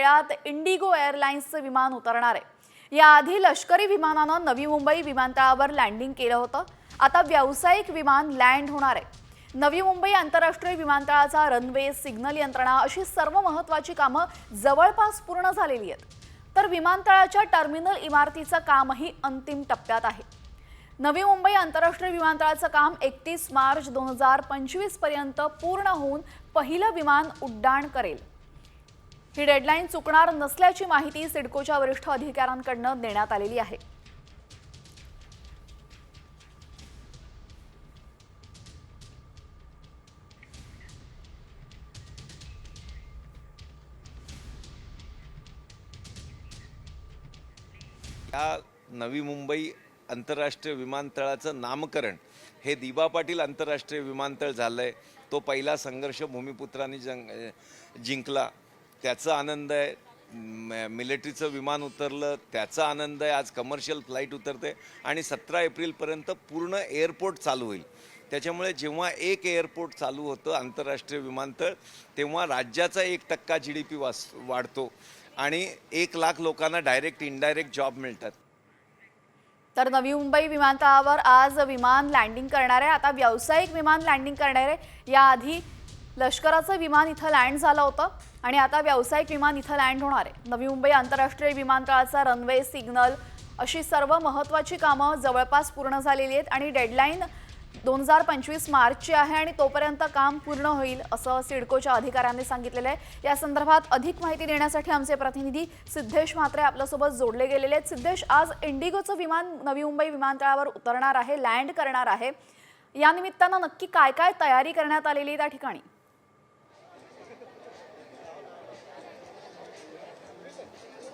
वेळात इंडिगो एअरलाइन्सचे विमान उतरणार आहे। याआधी लष्करी विमानानं नवी मुंबई विमानतळावर लँडिंग केलं होतं। आता व्यावसायिक विमान लँड होणार आहे। नवी मुंबई आंतरराष्ट्रीय विमानतळाचा रनवे, सिग्नल यंत्रणा अशी सर्व महत्त्वाची कामं जवळपास पूर्ण झालेली आहेत। तर विमानतळाच्या टर्मिनल इमारतीचं कामही अंतिम टप्प्यात आहे। नवी मुंबई आंतरराष्ट्रीय विमानतळाचं काम 31 मार्च 2025 पर्यंत पूर्ण होऊन पहिलं विमान उड्डाण करेल। ही डेडलाईन चुकणार नसल्याची माहिती सिडकोच्या वरिष्ठ अधिकाऱ्यांकडून देण्यात आलेली आहे। या नवी मुंबई आंतरराष्ट्रीय विमानतळाचं नामकरण हे दिबा पाटील आंतरराष्ट्रीय विमानतळ झालंय। तो पहिला संघर्ष भूमिपुत्रांनी जिंकला, त्याचा आनंद आहे। मिलिटरीचं विमान उतरलं, त्याचा आनंद आहे। आज कमर्शियल फ्लाईट उतरते आणि 17 एप्रिलपर्यंत पूर्ण एअरपोर्ट चालू होईल। त्याच्यामुळे जेव्हा एक एअरपोर्ट चालू होतं आंतरराष्ट्रीय विमानतळ, तेव्हा राज्याचा 1% GDP वाढतो आणि 1 लाख लोकांना डायरेक्ट इनडायरेक्ट जॉब मिळतात। तर नवी मुंबई विमानतळावर आज विमान लँडिंग करणार आहे। आता व्यावसायिक विमान लँडिंग करणार आहे। याआधी लष्कराचं विमान इथं लँड झालं होतं आणि आता व्यावसायिक विमान इथं लँड होणार आहे। नवी मुंबई आंतरराष्ट्रीय विमानतळाचा रनवे, सिग्नल अशी सर्व महत्त्वाची कामं जवळपास पूर्ण झालेली आहेत आणि डेडलाईन 2025 मार्चची आहे आणि तोपर्यंत काम पूर्ण होईल असं सिडकोच्या अधिकाऱ्यांनी सांगितलेलं आहे। या संदर्भात अधिक माहिती देण्यासाठी आमचे प्रतिनिधी सिद्धेश म्हात्रे आपल्यासोबत जोडले गेलेले आहेत। सिद्धेश, आज इंडिगोचं विमान नवी मुंबई विमानतळावर उतरणार आहे, लँड करणार आहे। या निमित्तानं नक्की काय काय तयारी करण्यात आलेली आहे त्या ठिकाणी?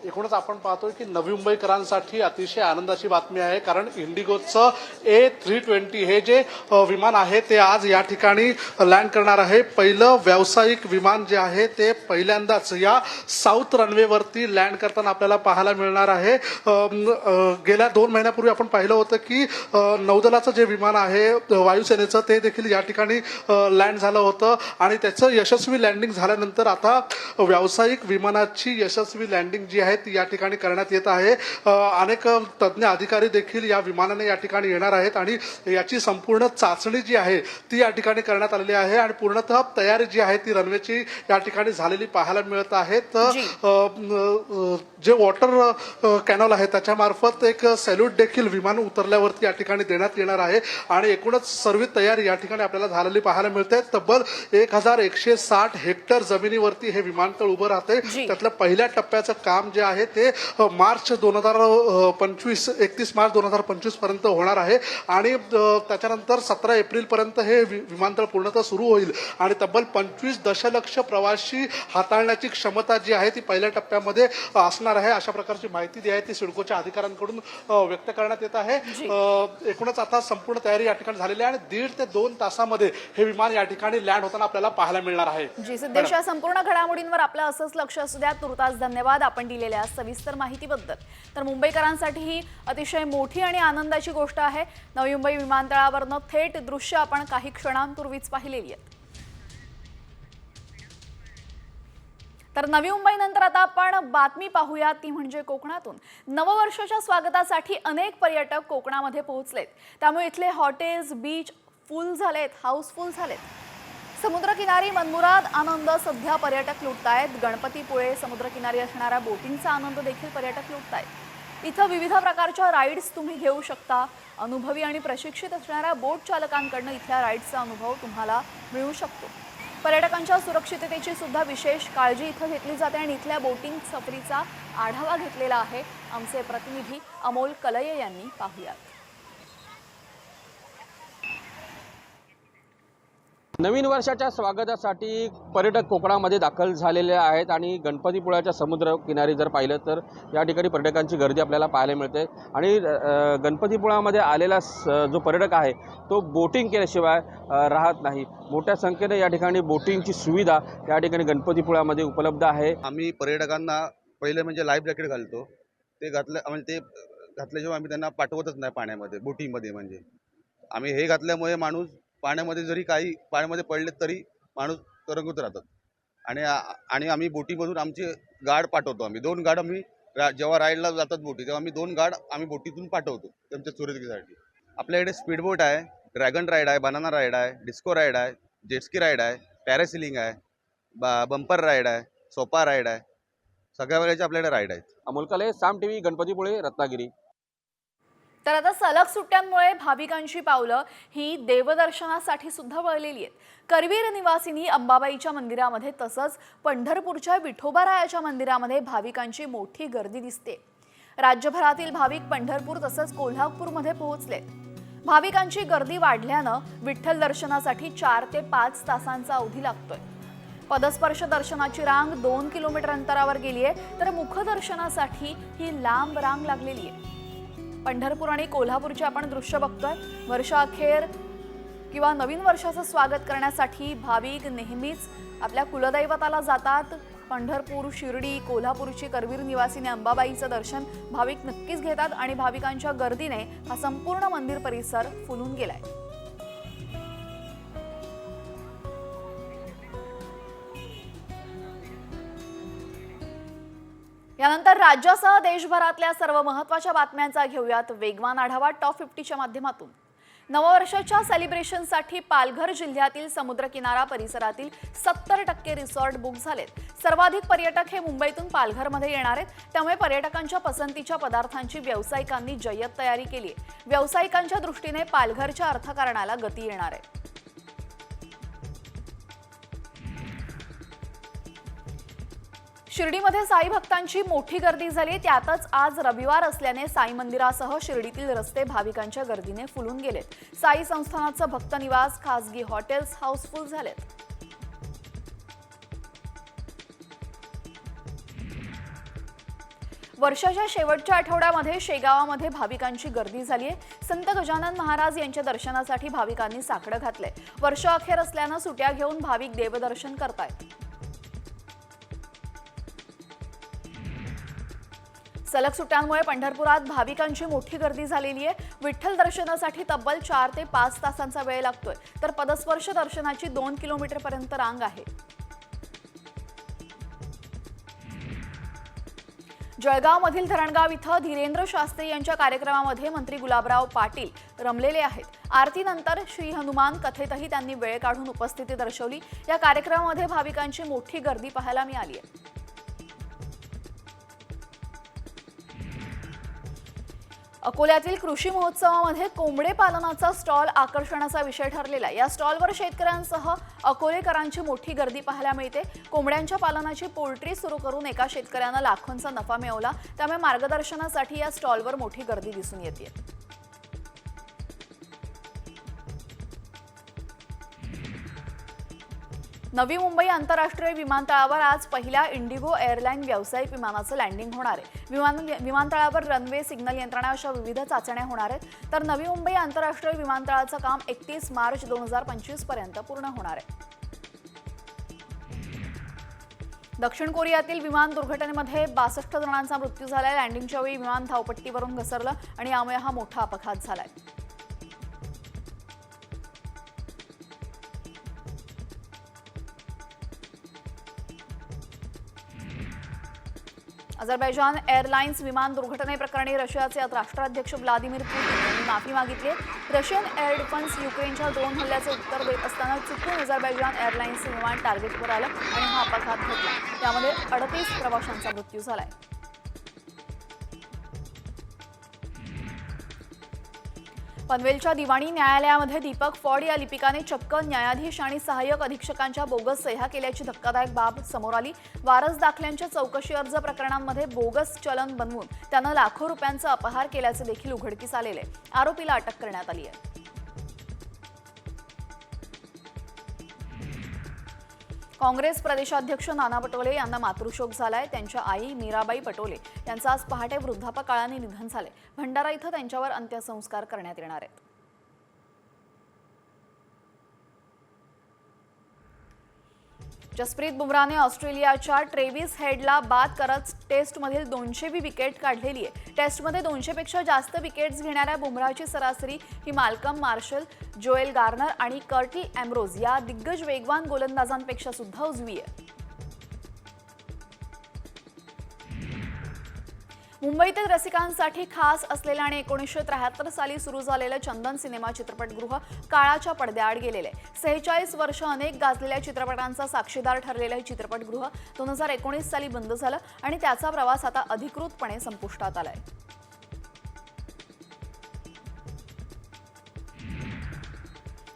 एकूणच आपण पाहतोय की नवी मुंबईकरांसाठी अतिशय आनंदाची बातमी आहे, कारण इंडिगोचं A320 हे जे विमान आहे ते आज या ठिकाणी लँड करणार आहे। पहिलं व्यावसायिक विमान जे आहे ते पहिल्यांदाच या साऊथ रनवेवरती लँड करताना आपल्याला पाहायला मिळणार आहे। गेल्या 2 महिन्यापूर्वी आपण पाहिलं होतं की नौदलाचं जे विमान आहे वायुसेनेचं ते देखील या ठिकाणी लँड झालं होतं आणि त्याचं यशस्वी लँडिंग झाल्यानंतर आता व्यावसायिक विमानाची यशस्वी लँडिंग जी आहे ती या ठिकाणी करण्यात येत आहे। अनेक तज्ञ अधिकारी देखील या विमानाने या ठिकाणी येणार आहेत आणि याची संपूर्ण चाचणी जी आहे ती या ठिकाणी करण्यात आलेली आहे आणि पूर्णतः तयारी जी आहे ती रनवेची या ठिकाणी झालेली पाहायला मिळत आहे। जे वॉटर कॅनल आहे त्याच्यामार्फत एक सॅल्यूट देखील विमान उतरल्यावरती या ठिकाणी देण्यात येणार आहे आणि एकूणच सर्व तयारी या ठिकाणी आपल्याला झालेली पाहायला मिळते। तब्बल 1160 हेक्टर जमिनीवरती हे विमानतळ उभं राहते। त्यातलं पहिल्या टप्प्याचं काम जे आहे ते मार्च 2025 31 मार्च 2025 पर्यंत होणार आहे आणि त्याच्यानंतर 17 एप्रिल पर्यंत हे विमानतळ पूर्णतः सुरू होईल आणि तब्बल 25 दशलक्ष प्रवासी हाताळण्याची क्षमता जी आहे ती पहिल्या टप्प्यामध्ये असणार आहे, अशा प्रकारची माहिती जी आहे ती सिडकोच्या अधिकाऱ्यांकडून व्यक्त करण्यात येत आहे। एकूणच आता संपूर्ण तयारी या ठिकाणी झालेली आहे आणि 1.5 ते 2 तासामध्ये हे विमान या ठिकाणी लँड होताना आपल्याला पाहायला मिळणार आहे। जी सिद्धेश, या संपूर्ण घडामोडींवर आपलं असंच लक्ष असू द्या। तुर्तास धन्यवाद आपण दिलेल्या सविस्तर माहितीबद्दल। तर मुंबईकरांसाठी ही अतिशय मोठी आणि आनंदाची गोष्ट आहे। नवी मुंबई विमानतळावरनं थेट दृश्य आपण काही क्षणांपूर्वीच पाहिलेली आहेत। तर नवी मुंबईनंतर आता आपण बातमी पाहूया, ती म्हणजे कोकणातून। नववर्षाच्या स्वागतासाठी अनेक पर्यटक कोकणामध्ये पोहोचलेत, त्यामुळे इथले हॉटेल्स, बीच फुल झालेत, हाऊसफुल झालेत। समुद्रकिनारी मनमुराद आनंद सध्या पर्यटक लुटतायत। गणपतीपुळे समुद्रकिनारी असणाऱ्या बोटिंगचा आनंद देखील पर्यटक लुटतायत। इथं विविध प्रकारच्या राईड्स तुम्ही घेऊ शकता। अनुभवी आणि प्रशिक्षित असणाऱ्या बोट चालकांकडून इथल्या राईड्सचा अनुभव तुम्हाला मिळू शकतो। पर्यटकांच्या सुरक्षिततेची सुद्धा विशेष काळजी इथं घेतली जाते आणि इथल्या बोटिंग सफरीचा आढावा घेतलेला आहे आमचे प्रतिनिधी अमोल कलये यांनी। पाहूयात। नवीन वर्षाच्या स्वागतासाठी पर्यटक कोकणामध्ये दाखल झालेले आहेत आणि गणपतीपुळ्याच्या समुद्र किनारी जर पाहिलं तर या ठिकाणी पर्यटकांची गर्दी आपल्याला पाहायला मिळते आणि गणपतीपुळ्यामध्ये आलेला जो पर्यटक आहे तो बोटिंग केल्याशिवाय राहत नाही। मोठ्या संख्येने या ठिकाणी बोटिंगची सुविधा या ठिकाणी गणपतीपुळ्यामध्ये उपलब्ध आहे। आम्ही पर्यटकांना पहिले म्हणजे लाईफ जॅकेट घालतो, ते घातल्याशिवाय आम्ही त्यांना पाठवतच नाही पाण्यामध्ये, बोटिंगमध्ये। म्हणजे आम्ही हे घातल्यामुळे माणूस पाण्यामध्ये जरी काही पाण्यामध्ये पडले तरी माणूस तरंगत राहतात आणि आम्ही बोटीमधून आमची गार्ड पाठवतो. आम्ही 2 गार्ड जेव्हा राईडला जातात बोटी तेव्हा आम्ही 2 गार्ड आम्ही बोटीतून पाठवतो त्यांच्या सुरक्षेसाठी. आपल्याकडे स्पीड बोट आहे, ड्रॅगन राईड आहे, बनाना राईड आहे, डिस्को राईड आहे, जेटस्की राईड आहे, पॅरासिलिंग आहे, बंपर राईड आहे, सोपा राईड आहे. सगळ्या वेळेचे आपल्याकडे राईड आहेत. अमोल काले, साम टीव्ही, गणपतीपुळे, रत्नागिरी. तर आता सलग सुट्ट्यांमुळे भाविकांची पावलं ही देवदर्शनासाठी सुद्धा वळलेली आहेत. करवीर निवासिनी अंबाबाईच्या मंदिरामध्ये तसंच पंढरपूरच्या विठोबारायाच्या मंदिरामध्ये भाविकांची मोठी गर्दी दिसते. राज्यभरातील भाविक पंढरपूर तसंच कोल्हापूरमध्ये पोहोचले. भाविकांची गर्दी वाढल्यानं विठ्ठल दर्शनासाठी 4 ते 5 तासांचा अवधी लागतोय. पदस्पर्श दर्शनाची रांग 2 किलोमीटर अंतरावर गेली आहे, तर मुखदर्शनासाठी ही लांब रांग लागलेली आहे. पंढरपूर आणि कोल्हापूरचे आपण दृश्य बघतोय. वर्षाअखेर किंवा नवीन वर्षाचं स्वागत करण्यासाठी भाविक नेहमीच आपल्या कुलदैवताला जातात. पंढरपूर, शिर्डी, कोल्हापूरची करवीर निवासिनी अंबाबाईचं दर्शन भाविक नक्कीच घेतात आणि भाविकांच्या गर्दीने हा संपूर्ण मंदिर परिसर फुलून गेलाय. यानंतर राज्यासह देशभरातल्या सर्व महत्त्वाच्या बातम्यांचा घेऊयात वेगवान आढावा टॉप 50च्या माध्यमातून. नववर्षाच्या सेलिब्रेशनसाठी पालघर जिल्ह्यातील समुद्रकिनारा परिसरातील 70% रिसॉर्ट बुक झालेत. सर्वाधिक पर्यटक हे मुंबईतून पालघरमध्ये येणार आहेत. त्यामुळे पर्यटकांच्या पसंतीच्या पदार्थांची व्यावसायिकांनी जय्यत तयारी केली आहे. व्यावसायिकांच्या दृष्टीने पालघरच्या अर्थकारणाला गती येणार आहे. शिर्डीमध्ये साई भक्तांची मोठी गर्दी झाली. त्यातच आज रविवार असल्याने साई मंदिरासह शिर्डीतील रस्ते भाविकांच्या गर्दीने फुलून गेलेत. साई संस्थानाचं भक्त निवास, खासगी हॉटेल्स हाऊसफुल झालेत. वर्षाच्या शेवटच्या आठवड्यामध्ये शेगावामध्ये भाविकांची गर्दी झाली आहे. संत गजानन महाराज यांच्या दर्शनासाठी भाविकांनी साकडं घातलंय. वर्षाअखेर असल्यानं सुट्या घेऊन भाविक देवदर्शन करतायत. सलग सुट्ट्यांमुळे पंढरपुरात भाविकांची मोठी गर्दी झालेली आहे. विठ्ठल दर्शनासाठी तब्बल 4 ते 5 तासांचा वेळ लागतोय, तर पदस्पर्श दर्शनाची 2 किलोमीटरपर्यंत रांग आहे. जळगावमधील धरणगाव इथं धीरेंद्र शास्त्री यांच्या कार्यक्रमामध्ये मंत्री गुलाबराव पाटील रमलेले आहेत. आरतीनंतर श्री हनुमान कथेतही त्यांनी वेळ काढून उपस्थिती दर्शवली. या कार्यक्रमामध्ये भाविकांची मोठी गर्दी पाहायला मिळाली आहे. अकोल्यातील कृषी महोत्सवामध्ये कोंबडे पालनाचा स्टॉल आकर्षणाचा विषय ठरलेला. या स्टॉलवर शेतकऱ्यांसह अकोलेकरांची मोठी गर्दी पाहायला मिळते. कोंबड्यांच्या पालनाची पोल्ट्री सुरू करून एका शेतकऱ्यानं लाखोंचा नफा मिळवला. त्यामुळे मार्गदर्शनासाठी या स्टॉलवर मोठी गर्दी दिसून येते. नवी मुंबई आंतरराष्ट्रीय विमानतळावर आज पहिल्या इंडिगो एअरलाईन व्यावसायिक विमानाचं लँडिंग होणार आहे. विमानतळावर रनवे, सिग्नल यंत्रणा अशा विविध चाचण्या होणार आहेत. तर नवी मुंबई आंतरराष्ट्रीय विमानतळाचं काम 31 मार्च 2025 पर्यंत पूर्ण होणार आहे. दक्षिण कोरियातील विमान दुर्घटनेमध्ये 62 जणांचा मृत्यू झालाय. लँडिंगच्या वेळी विमान धावपट्टीवरून घसरलं आणि यामुळे हा मोठा अपघात झालाय. अझरबैजान एअरलाइन्स विमान दुर्घटनेप्रकरणी रशियाचे राष्ट्राध्यक्ष व्लादिमीर पुतिन यांनी माफी मागितली आहे. रशियन एअर डिफेन्स युक्रेनच्या ड्रोन हल्ल्याचे उत्तर देत असताना चुकून अझरबैजान एअरलाइन्सचे विमान टार्गेटवर आलं आणि हा अपघात घडला. त्यामध्ये 38 प्रवाशांचा मृत्यू झालाय. पनवेलच्या दिवाणी न्यायालयामध्ये दीपक फॉड या लिपिकाने चक्क न्यायाधीश आणि सहाय्यक अधीक्षकांच्या बोगस सह्या केल्याची धक्कादायक बाब समोर आली. वारस दाखल्यांच्या चौकशी अर्ज प्रकरणांमध्ये बोगस चलन बनवून त्यानं लाखो रुपयांचा अपहार केल्याचे देखील उघडकीस आलेले. आरोपीला अटक करण्यात आली आहे. काँग्रेस प्रदेशाध्यक्ष नाना पटोले यांना मातृशोक झालाय. त्यांच्या आई मीराबाई पटोले यांचं आज पहाटे वृद्धापकाळाने निधन झाले. भंडारा इथं त्यांच्यावर अंत्यसंस्कार करण्यात येणार आहेत. जसप्रीत बुमराहने ऑस्ट्रेलियाच्या ट्रेव्हिस हेडला बाद करत टेस्टमधील 200वी विकेट काढलेली आहे. टेस्टमध्ये 200पेक्षा जास्त विकेट्स घेणाऱ्या बुमराहची सरासरी ही माल्कम मार्शल, जोएल गार्नर आणि कर्टिल एम्ब्रोज या दिग्गज वेगवान गोलंदाजांपेक्षा सुद्धा उजवी आहे. मुंबईतील रसिकांसाठी खास असलेलं आणि 1973 साली सुरू झालेलं चंदन सिनेमा चित्रपटगृह काळाच्या पडद्याआड गेलेलं आहे. 46 वर्ष अनेक गाजलेल्या चित्रपटांचा साक्षीदार ठरलेलं हे चित्रपटगृह 2019 साली बंद झालं आणि त्याचा प्रवास आता अधिकृतपणे संपुष्टात आलाय.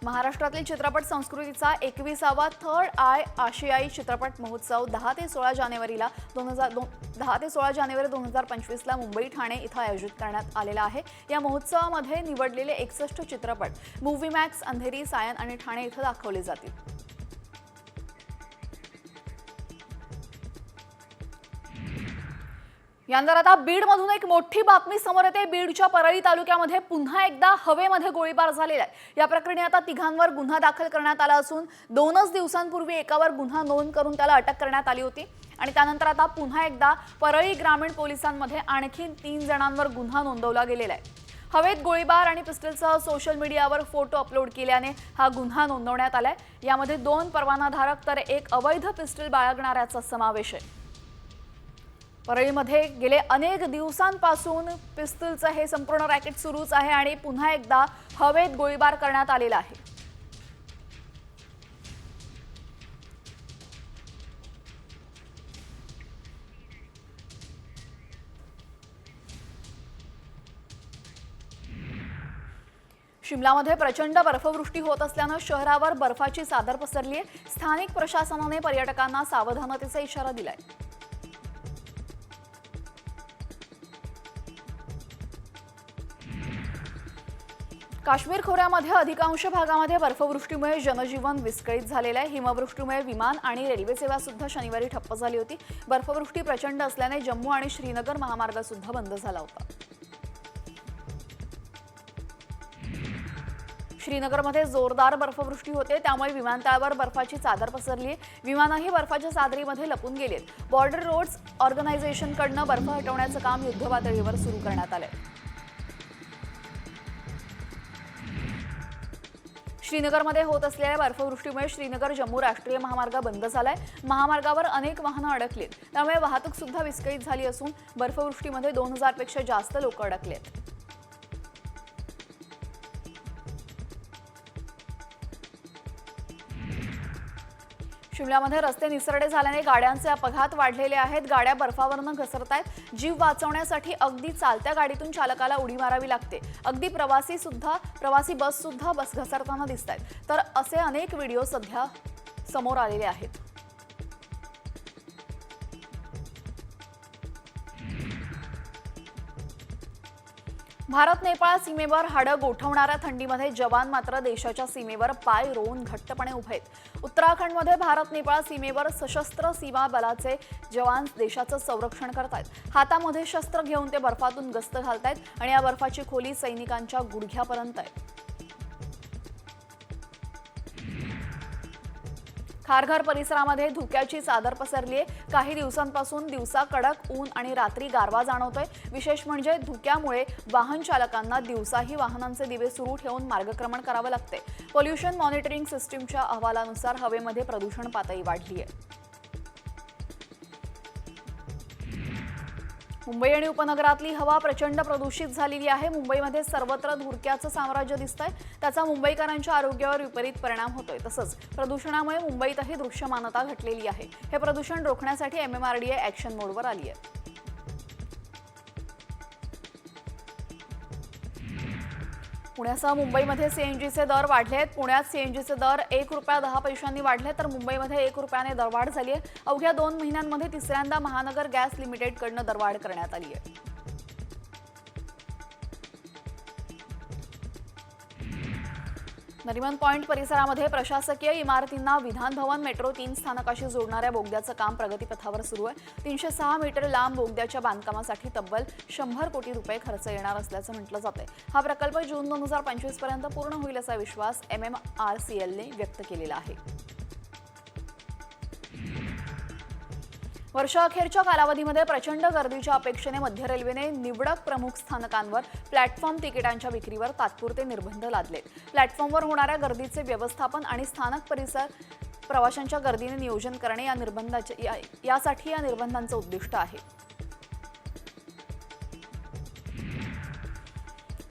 महाराष्ट्रातील चित्रपट संस्कृतीचा 21वा थर्ड आय आशियाई चित्रपट महोत्सव 10 ते 16 जानेवारी 2025 ला मुंबई ठाणे इथं आयोजित करण्यात आलेला आहे. या महोत्सवामध्ये निवडलेले 61 चित्रपट मूव्ही मॅक्स, अंधेरी, सायन आणि ठाणे इथं दाखवले जातील. यानंतर आता बीडमधून एक मोठी बातमी समोर येते. बीडच्या परळी तालुक्यामध्ये पुन्हा एकदा हवेमध्ये गोळीबार झालेला आहे. या प्रकरणी आता तिघांवर गुन्हा दाखल करण्यात आला असून 2 दिवसांपूर्वी एकावर गुन्हा नोंद करून त्याला अटक करण्यात आली होती आणि त्यानंतर आता पुन्हा एकदा परळी ग्रामीण पोलिसांमध्ये आणखी 3 जणांवर गुन्हा नोंदवला गेलेला आहे. हवेत गोळीबार आणि पिस्टलसह सोशल मीडियावर फोटो अपलोड केल्याने हा गुन्हा नोंदवण्यात आलाय. यामध्ये 2 परवानाधारक तर 1 अवैध पिस्टल बाळगणाऱ्याचा समावेश आहे. परळीमध्ये गेले अनेक दिवसांपासून पिस्तूलचं हे संपूर्ण रॅकेट सुरूच आहे आणि पुन्हा एकदा हवेत गोळीबार करण्यात आलेला आहे. शिमलामध्ये प्रचंड बर्फवृष्टी होत असल्यानं शहरावर बर्फाची चादर पसरली आहे. स्थानिक प्रशासनाने पर्यटकांना सावधानतेचा इशारा दिलाय. काश्मीर खोऱ्यामध्ये अधिकांश भागामध्ये बर्फवृष्टीमुळे जनजीवन विस्कळीत झालेलं आहे. हिमवृष्टीमुळे विमान आणि रेल्वे सेवा सुद्धा शनिवारी ठप्प झाली होती. बर्फवृष्टी प्रचंड असल्याने जम्मू आणि श्रीनगर महामार्ग सुद्धा बंद झाला होता. श्रीनगरमध्ये जोरदार बर्फवृष्टी होते, त्यामुळे विमानतळावर बर्फाची चादर पसरली. विमानही बर्फाच्या चादरीमध्ये लपून गेलेत. बॉर्डर रोड्स ऑर्गनायझेशनकडनं बर्फ हटवण्याचं काम युद्धपातळीवर सुरू करण्यात आलंय. श्रीनगरमध्ये होत असलेल्या बर्फवृष्टीमुळे श्रीनगर जम्मू राष्ट्रीय महामार्ग बंद झालाय. महामार्गावर अनेक वाहनं अडकलीत, त्यामुळे वाहतूक सुद्धा विस्कळीत झाली असून बर्फवृष्टीमध्ये 2000 पेक्षा जास्त लोक अडकलेत. शिमल्यामध्ये रस्ते निसरडे झाल्याने गाड्यांचे अपघात वाढलेले आहेत. गाड्या बर्फावरनं घसरतायत. जीव वाचवण्यासाठी अगदी चालत्या गाडीतून चालकाला उडी मारावी लागते. अगदी प्रवासी बस सुद्धा घसरताना दिसतायत. तर असे अनेक व्हिडिओ सध्या समोर आलेले आहेत. भारत नेपाळ सीमेवर हाडं गोठवणाऱ्या थंडीमध्ये जवान मात्र देशाच्या सीमेवर पाय रोवून घट्टपणे उभे आहेत. उत्तराखंडमध्ये भारत नेपाळ सीमेवर सशस्त्र सीमा बलाचे जवान देशाचं संरक्षण करतायत. हातामध्ये शस्त्र घेऊन ते बर्फातून गस्त घालतायत आणि या बर्फाची खोली सैनिकांच्या गुडघ्यापर्यंत आहे. खारघर परिसरामध्ये धुक्याची चादर पसरली आहे. काही दिवसांपासून दिवसा कडक ऊन आणि रात्री गारवा जाणवतोय. विशेष म्हणजे धुक्यामुळे वाहन चालकांना दिवसाही वाहनांचे दिवे सुरू ठेवून मार्गक्रमण करावं लागते. पोल्युशन मॉनिटरिंग सिस्टीमच्या अहवालानुसार हवेमध्ये प्रदूषण पातळी वाढली आहे. मुंबई आणि उपनगरातली हवा प्रचंड प्रदूषित झालेली आहे. मुंबईमध्ये सर्वत्र धुरक्याचं साम्राज्य दिसतंय. त्याचा मुंबईकरांच्या आरोग्यावर विपरीत परिणाम होतोय. तसंच प्रदूषणामुळे मुंबईतही दृश्यमानता घटलेली आहे. हे प्रदूषण रोखण्यासाठी MMRDA ॲक्शन मोडवर आली आहे. पुण्यासह मुंबईमध्ये सीएनजीचे दर वाढले आहेत. पुण्यात सीएनजीचे दर ₹1.10 वाढले, तर मुंबईमध्ये ₹1 दरवाढ झाली आहे. अवघ्या 2 महिन्यांमध्ये तिसऱ्यांदा महानगर गॅस लिमिटेडकडनं दरवाढ करण्यात आली आहे. नरिमन पॉइंट परिसरामध्ये प्रशासकीय इमारतींना विधान भवन मेट्रो 3 स्थानकाशी जोडणाऱ्या बोगद्याचं काम प्रगतीपथावर सुरू आहे. 306 मीटर लांब बोगद्याच्या बांधकामासाठी तब्बल ₹100 कोटी खर्च येणार असल्याचं म्हटलं जातंय. हा प्रकल्प जून 2025 पर्यंत पूर्ण होईल असा विश्वास MMRCLने व्यक्त केलेला आहे. वर्षाअखेरच्या कालावधीमध्ये प्रचंड गर्दीच्या अपेक्षेने मध्य रेल्वेने निवडक प्रमुख स्थानकांवर प्लॅटफॉर्म तिकिटांच्या विक्रीवर तात्पुरते निर्बंध लादले. प्लॅटफॉर्मवर होणाऱ्या गर्दीचे व्यवस्थापन आणि स्थानक परिसर प्रवाशांच्या गर्दीने नियोजन करणे यासाठी या निर्बंधांचं उद्दिष्ट आहे.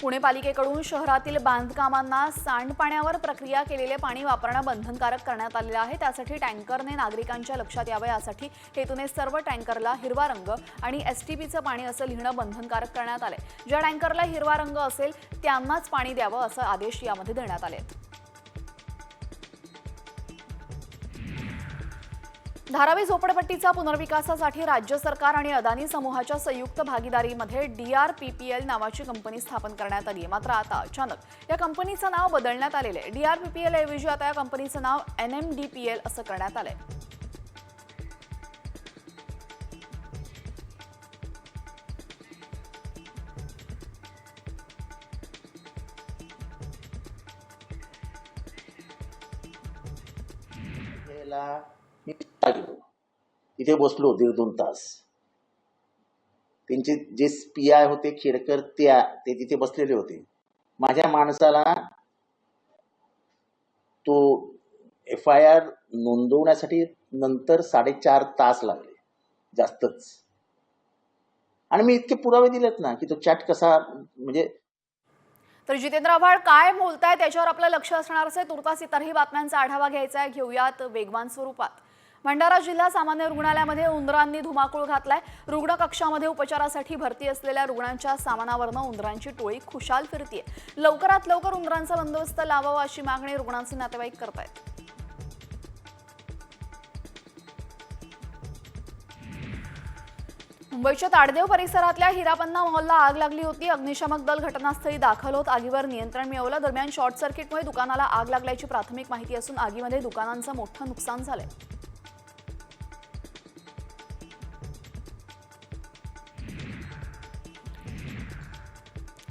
पुणे पालिकेकडून शहरातील बांधकामांना सांडपाण्यावर प्रक्रिया केलेले पाणी वापरणं बंधनकारक करण्यात आलेलं आहे. त्यासाठी टँकरने नागरिकांच्या लक्षात यावं यासाठी हेतूने सर्व टँकरला हिरवा रंग आणि एसटीपीचं पाणी असं लिहिणं बंधनकारक करण्यात आलंय. ज्या टँकरला हिरवा रंग असेल त्यांनाच पाणी द्यावं असं आदेश यामध्ये देण्यात आले आहेत. धारावी झोपडपट्टीचा पुनर्विकासासाठी राज्य सरकार आणि अदानी समूहाच्या संयुक्त भागीदारीमध्ये DRPPL नावाची कंपनी स्थापन करण्यात आली आहे. मात्र आता अचानक या कंपनीचं नाव बदलण्यात आलेलं आहे. DRPPL ऐवजी आता या कंपनीचं नाव NMDPL असं करण्यात आलंय. मी गेलो तिथे बसलो 1.5-2 तास. त्यांचे जे PI होते खेडकर ते तिथे बसलेले होते. माझ्या माणसाला तो FIR नोंदवण्यासाठी नंतर 4.5 तास लागले जास्तच. आणि मी इतके पुरावे दिलेत ना की तो चॅट कसा म्हणजे. तर जितेंद्र आव्हाड काय बोलताय त्याच्यावर आपलं लक्ष असणार असेल. तुर्तास इतरही बातम्यांचा आढावा घ्यायचा आहे. घेऊयात वेगवान स्वरूपात. भंडारा जिल्हा सामान्य रुग्णालयामध्ये उंदरांनी धुमाकूळ घातलाय. रुग्ण कक्षामध्ये उपचारासाठी भरती असलेल्या रुग्णांच्या सामानावरनं उंदरांची टोळी खुशाल फिरतीये. लवकरात लवकर उंदरांचा बंदोबस्त लावावा अशी मागणी रुग्णांचे नातेवाईक करतायत. मुंबईच्या ताडदेव परिसरातल्या हिरापन्ना मॉलला आग लागली होती. अग्निशमक दल घटनास्थळी दाखल होत आगीवर नियंत्रण मिळवलं. दरम्यान शॉर्ट सर्किटमुळे दुकानाला आग लागल्याची प्राथमिक माहिती असून आगीमध्ये दुकानांचं मोठं नुकसान झालंय.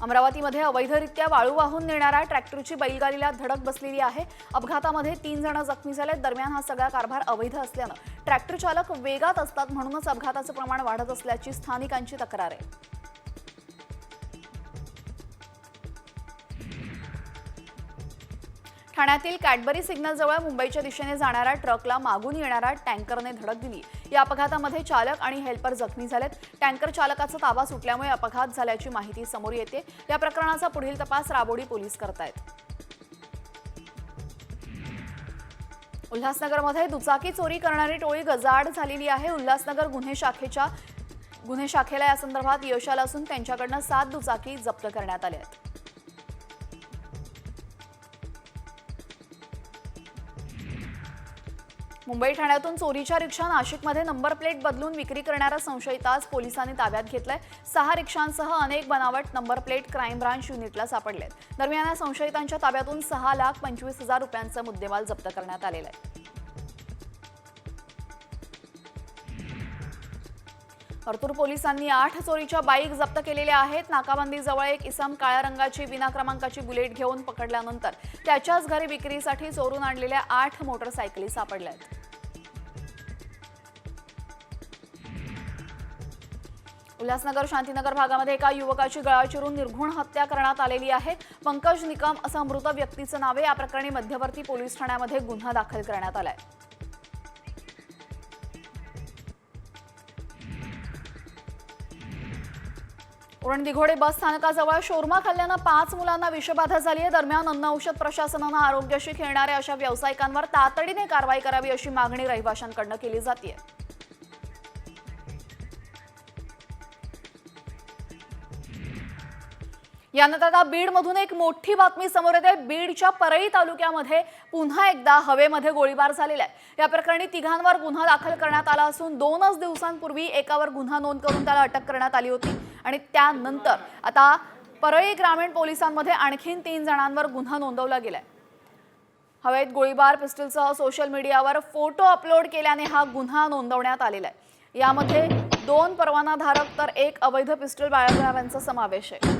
अमरावतीमध्ये अवैधरित्या वाळू वाहून नेणाऱ्या ट्रॅक्टरची बैलगाडीला धडक बसलेली आहे. अपघातामध्ये 3 जण जखमी झाले. दरम्यान हा सगळा कारभार अवैध असल्यानं ट्रॅक्टर चालक वेगात असतात म्हणूनच अपघाताचं प्रमाण वाढत असल्याची स्थानिकांची तक्रार आहे. ठाण्यातील कॅडबरी सिग्नलजवळ मुंबईच्या दिशेने जाणाऱ्या ट्रकला मागून येणाऱ्या टँकरने धडक दिली. या अपघातामध्ये चालक आणि हेल्पर जखमी झालेत. टँकर चालकाचा ताबा सुटल्यामुळे अपघात झाल्याची माहिती समोर येते. या प्रकरणाचा पुढील तपास राबोडी पोलीस करतायत. उल्हासनगरमध्ये दुचाकी चोरी करणारी टोळी गजाआड झालेली आहे. उल्हासनगर गुन्हे शाखेला या संदर्भात यश आलं असून त्यांच्याकडनं 7 दुचाकी जप्त करण्यात आल्या आहेत. मुंबई ठाण्यातून चोरीच्या रिक्षा नाशिकमध्ये नंबर प्लेट बदलून विक्री करणाऱ्या संशयितास पोलिसांनी ताब्यात घेतलंय. 6 रिक्षांसह अनेक बनावट नंबर प्लेट क्राईम ब्रांच युनिटला सापडलेत. दरम्यान या संशयितांच्या ताब्यातून 6,25,000 रुपयांचा मुद्देमाल जप्त करण्यात आलेला आहे. परतूर पोलिसांनी 8 चोरीच्या बाईक जप्त केलेल्या आहेत. नाकाबंदीजवळ एक इसम काळ्या रंगाची विना क्रमांकाची बुलेट घेऊन पकडल्यानंतर त्याच्याच घरी विक्रीसाठी चोरून आणलेल्या 8 मोटरसायकली सापडल्या आहेत. उल्हासनगर शांतीनगर भागामध्ये एका युवकाची गळा चिरून निर्घृण हत्या करण्यात आलेली आहे. पंकज निकम असं मृत व्यक्तीचं नाव आहे. या प्रकरणी मध्यवर्ती पोलीस ठाण्यामध्ये गुन्हा दाखल करण्यात आलाय. उरण दिघोडे बस स्थानकाजवळ शोरमा खाल्ल्यानं 5 मुलांना विषबाधा झाली आहे. दरम्यान अन्न औषध प्रशासनानं आरोग्याशी खेळणाऱ्या अशा व्यावसायिकांवर तातडीने कारवाई करावी अशी मागणी रहिवाशांकडून केली जाते. यानंतर आता बीडमधून एक मोठी बातमी समोर येते. बीडच्या परळी तालुक्यामध्ये पुन्हा एकदा हवेमध्ये गोळीबार झालेला आहे. या प्रकरणी 3घांवर गुन्हा दाखल करण्यात आला असून 2च दिवसांपूर्वी एकावर गुन्हा नोंद करून त्याला अटक करण्यात आली होती. आणि त्यानंतर आता परळी ग्रामीण पोलिसांमध्ये आणखीन 3 जणांवर गुन्हा नोंदवला गेलाय. हवेत गोळीबार पिस्टलसह सोशल मीडियावर फोटो अपलोड केल्याने हा गुन्हा नोंदवण्यात आलेला आहे. यामध्ये 2 परवानाधारक तर 1 अवैध पिस्टल बाळगणाऱ्यांचा समावेश आहे.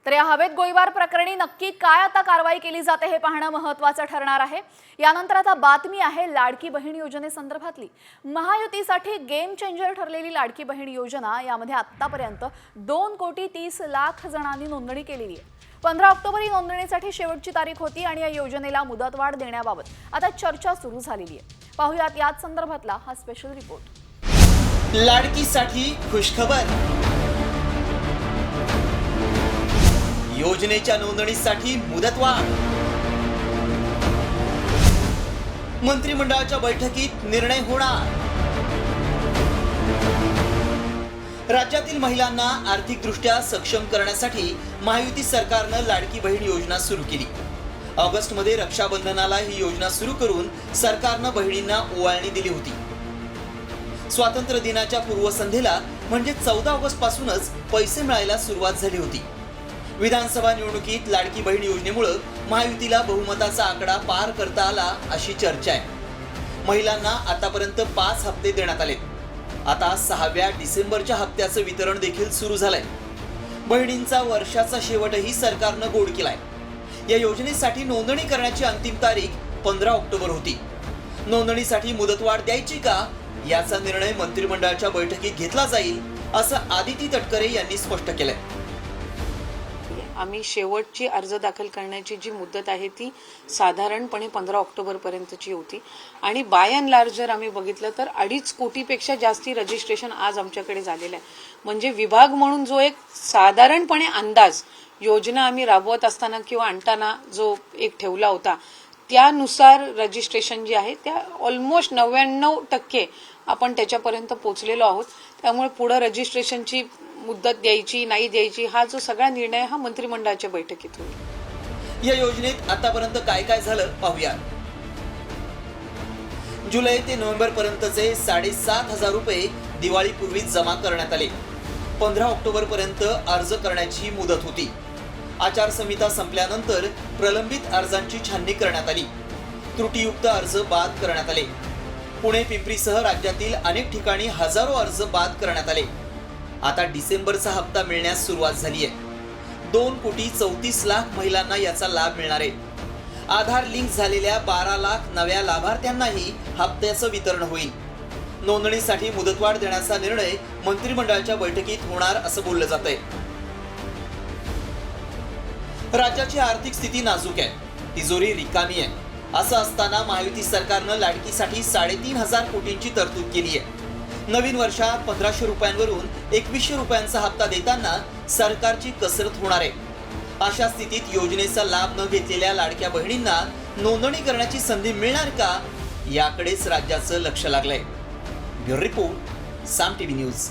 तर या हवेत गोळीबार प्रकरणी नक्की काय आता कारवाई केली जाते हे पाहणं महत्त्वाचं ठरणार आहे. यानंतर आता बातमी आहे लाडकी बहीण योजनेसंदर्भातली. महायुतीसाठी गेम चेंजर ठरलेली लाडकी बहीण योजना, यामध्ये आतापर्यंत 2,30,00,000 जणांनी नोंदणी केलेली आहे. 15 ऑक्टोबर ही नोंदणीसाठी शेवटची तारीख होती आणि या योजनेला मुदतवाढ देण्याबाबत आता चर्चा सुरू झालेली आहे. पाहुयात याच संदर्भातला हा स्पेशल रिपोर्ट. लाडकीसाठी खुशखबर. योजनेच्या नोंदणीसाठी मुदतवाढ. मंत्रिमंडळाच्या बैठकीत निर्णय होणार. राज्यातील महिलांना आर्थिकदृष्ट्या सक्षम करण्यासाठी महायुती सरकारनं लाडकी बहीण योजना सुरू केली. ऑगस्टमध्ये रक्षाबंधनाला ही योजना सुरू करून सरकारनं बहिणींना ओवाळणी दिली होती. स्वातंत्र्य दिनाच्या पूर्वसंध्येला म्हणजे 14 ऑगस्ट पासूनच पैसे मिळायला सुरुवात झाली होती. विधानसभा निवडणुकीत लाडकी बहीण योजनेमुळे महायुतीला बहुमताचा आकडा पार करता आला अशी चर्चा आहे. महिलांना आतापर्यंत 5 हप्ते देण्यात आले. आता 6व्या डिसेंबरच्या हप्त्याचं वितरण देखील सुरू झालंय. बहिणींचा वर्षाचा शेवटही सरकारनं गोड केलाय. या योजनेसाठी नोंदणी करण्याची अंतिम तारीख 15 ऑक्टोबर होती. नोंदणीसाठी मुदतवाढ द्यायची का याचा निर्णय मंत्रिमंडळाच्या बैठकीत घेतला जाईल असं आदिती तटकरे यांनी स्पष्ट केलंय. आम्ही शेवटची अर्ज दाखल करण्याची जी मुदत आहे ती साधारणपणे 15 ऑक्टोबरपर्यंतची होती आणि बाय अँड लार्ज जर आम्ही बघितलं तर 2.5 कोटीपेक्षा जास्ती रजिस्ट्रेशन आज आमच्याकडे झालेलं आहे. म्हणजे विभाग म्हणून जो एक साधारणपणे अंदाज योजना आम्ही राबवत असताना किंवा आणताना जो एक ठेवला होता त्यानुसार रजिस्ट्रेशन जे आहे त्या ऑलमोस्ट 99% आपण त्याच्यापर्यंत पोहोचलेलो आहोत. त्यामुळे पुढे रजिस्ट्रेशनची मुदत द्यायची नाही द्यायची हा जो सगळा निर्णय हा मंत्रिमंडळाच्या बैठकीत होईल. या योजनेत आतापर्यंत काय काय झालं पाहूया. जुलै ते नोव्हेंबर पर्यंतचे 7,500 रुपये दिवाळीपूर्वी जमा करण्यात आले. 15 ऑक्टोबर पर्यंत अर्ज करण्याची मुदत होती. आचारसंहिता संपल्यानंतर प्रलंबित अर्जांची छाननी करण्यात आली. त्रुटीयुक्त अर्ज बाद करण्यात आले. पुणे पिंपरीसह राज्यातील अनेक ठिकाणी हजारो अर्ज बाद करण्यात आले. आता डिसेंबरचा हप्ता मिळण्यास सुरुवात झाली आहे. 2,34,00,000 महिलांना याचा लाभ मिळणार आहे. आधार लिंक झालेल्या 12 लाख नव्या लाभार्थ्यांनाही हप्त्याचं वितरण होईल. नोंदणीसाठी मुदतवाढ देण्याचा निर्णय मंत्रिमंडळाच्या बैठकीत होणार असं बोललं जातंय. राज्याची आर्थिक स्थिती नाजूक आहे. तिजोरी रिकामी आहे. असं असताना महायुती सरकारनं लाडकीसाठी 3,500 कोटींची तरतूद केली आहे. नवीन वर्षात 1,500 रुपयांवरून 2,100 रुपयांचा हप्ता देताना सरकारची कसरत होणार आहे. अशा स्थितीत योजनेचा लाभ न घेतलेल्या लाडक्या बहिणींना नोंदणी करण्याची संधी मिळणार का याकडेच राज्याचं लक्ष लागलंय. ब्युरो रिपोर्ट, साम टीव्ही न्यूज.